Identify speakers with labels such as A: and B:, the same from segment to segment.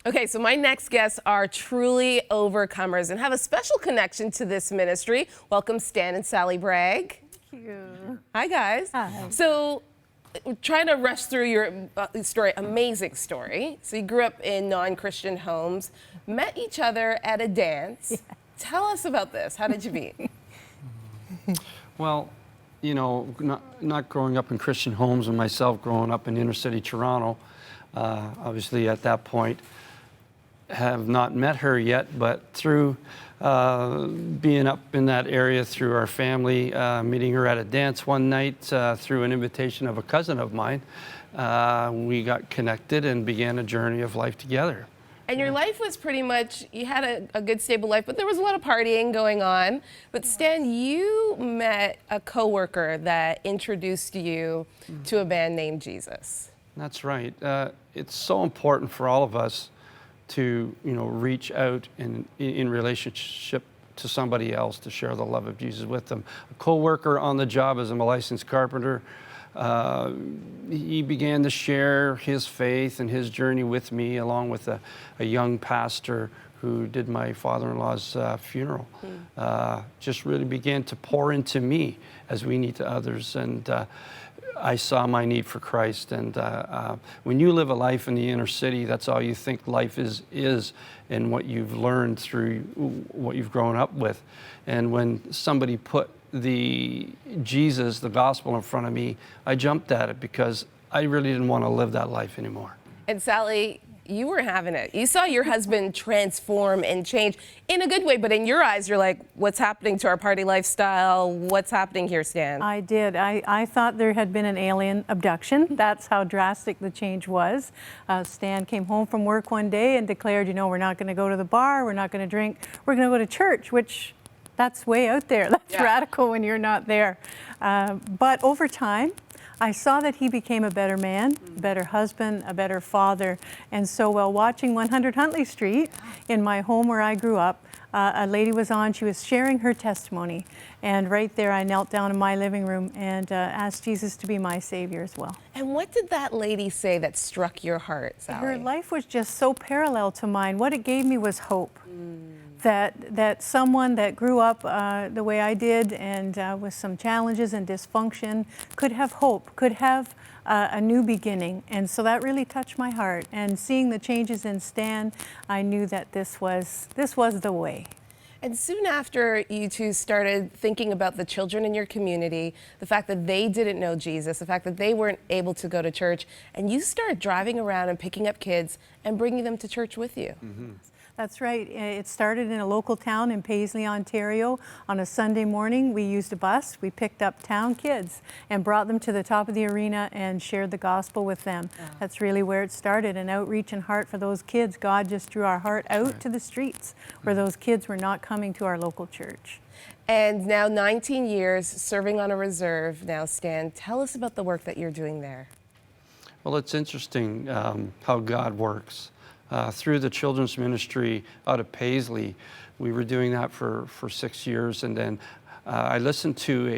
A: Okay, so my next guests are truly overcomers and have a special connection to this ministry. Welcome, Stan and Sally Bragg.
B: Thank you.
A: Hi, guys.
B: Hi.
A: So, trying to rush through your story, amazing story. So you grew up in non-Christian homes, met each other at a dance. Yeah. Tell us about this. How did you meet?
C: Well, you know, not growing up in Christian homes and myself growing up in inner city Toronto, obviously at that point, have not met her yet, but through being up in that area through our family, meeting her at a dance one night through an invitation of a cousin of mine, we got connected and began a journey of life together.
A: And your life was pretty much, you had a good stable life, but there was a lot of partying going on. But Stan, you met a coworker that introduced you to a man named Jesus.
C: That's right. It's so important for all of us to, you know, reach out in relationship to somebody else to share the love of Jesus with them. A co-worker on the job as a licensed carpenter, he began to share his faith and his journey with me, along with a young pastor who did my father-in-law's funeral. Just really began to pour into me as we need to others. And I saw my need for Christ, and when you live a life in the inner city, that's all you think life is and what you've learned through what you've grown up with. And when somebody put the Jesus, the gospel in front of me, I jumped at it because I really didn't want to live that life anymore.
A: And Sally, you were having it. You saw your husband transform and change in a good way, but in your eyes, you're like, what's happening to our party lifestyle? What's happening here, Stan?
B: I did. I thought there had been an alien abduction. That's how drastic the change was. Stan came home from work one day and declared, you know, we're not going to go to the bar, we're not going to drink, we're going to go to church, which that's way out there. That's radical when you're not there. But over time, I saw that he became a better man, a better husband, a better father. And so while watching 100 Huntley Street in my home where I grew up, a lady was on, she was sharing her testimony. And right there, I knelt down in my living room and asked Jesus to be my Savior as well.
A: And what did that lady say that struck your heart, Sally?
B: Her life was just so parallel to mine. What it gave me was hope. That someone that grew up the way I did and with some challenges and dysfunction could have hope, could have a new beginning. And so that really touched my heart. And seeing the changes in Stan, I knew that this was the way.
A: And soon after you two started thinking about the children in your community, the fact that they didn't know Jesus, the fact that they weren't able to go to church, and you started driving around and picking up kids and bringing them to church with you.
C: Mm-hmm.
B: That's right. It started in a local town in Paisley, Ontario. On a Sunday morning, we used a bus. We picked up town kids and brought them to the top of the arena and shared the gospel with them. That's really where it started, an outreach and heart for those kids. God just drew our heart out to the streets where those kids were not coming to our local church.
A: And now 19 years serving on a reserve. Now, Stan, tell us about the work that you're doing there.
C: Well, it's interesting how God works. Through the children's ministry out of Paisley, we were doing that for 6 years, and then I listened to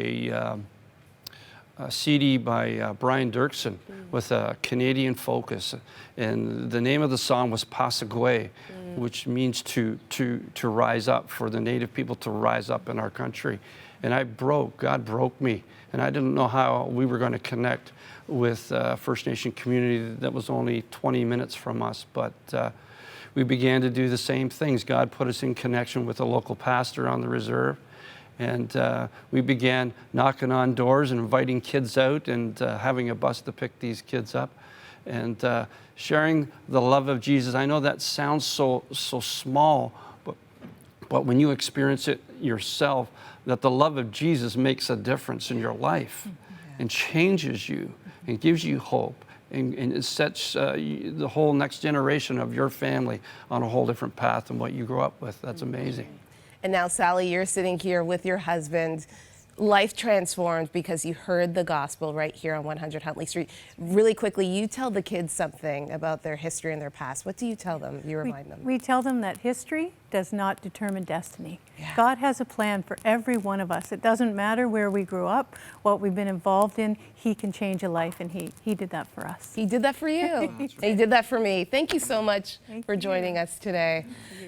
C: a CD by Brian Dirksen with a Canadian focus, and the name of the song was Pasagway, which means to rise up, for the Native people to rise up in our country. And God broke me, and I didn't know how we were going to connect with a First Nation community that was only 20 minutes from us, but we began to do the same things. God put us in connection with a local pastor on the reserve, and we began knocking on doors and inviting kids out and having a bus to pick these kids up and sharing the love of Jesus. I know that sounds so small, but when you experience it yourself, that the love of Jesus makes a difference in your life and changes you and gives you hope and it sets the whole next generation of your family on a whole different path than what you grew up with. That's amazing.
A: And now, Sally, you're sitting here with your husband. life transformed because you heard the gospel right here on 100 Huntley Street. Really quickly, you tell the kids something about their history and their past. What do you tell them? You remind them.
B: We tell them that history does not determine destiny.
A: Yeah.
B: God has a plan for every one of us. It doesn't matter where we grew up, what we've been involved in. He can change a life, and he did that for us.
A: He did that for you. He did that for me. Thank you so much for joining us today.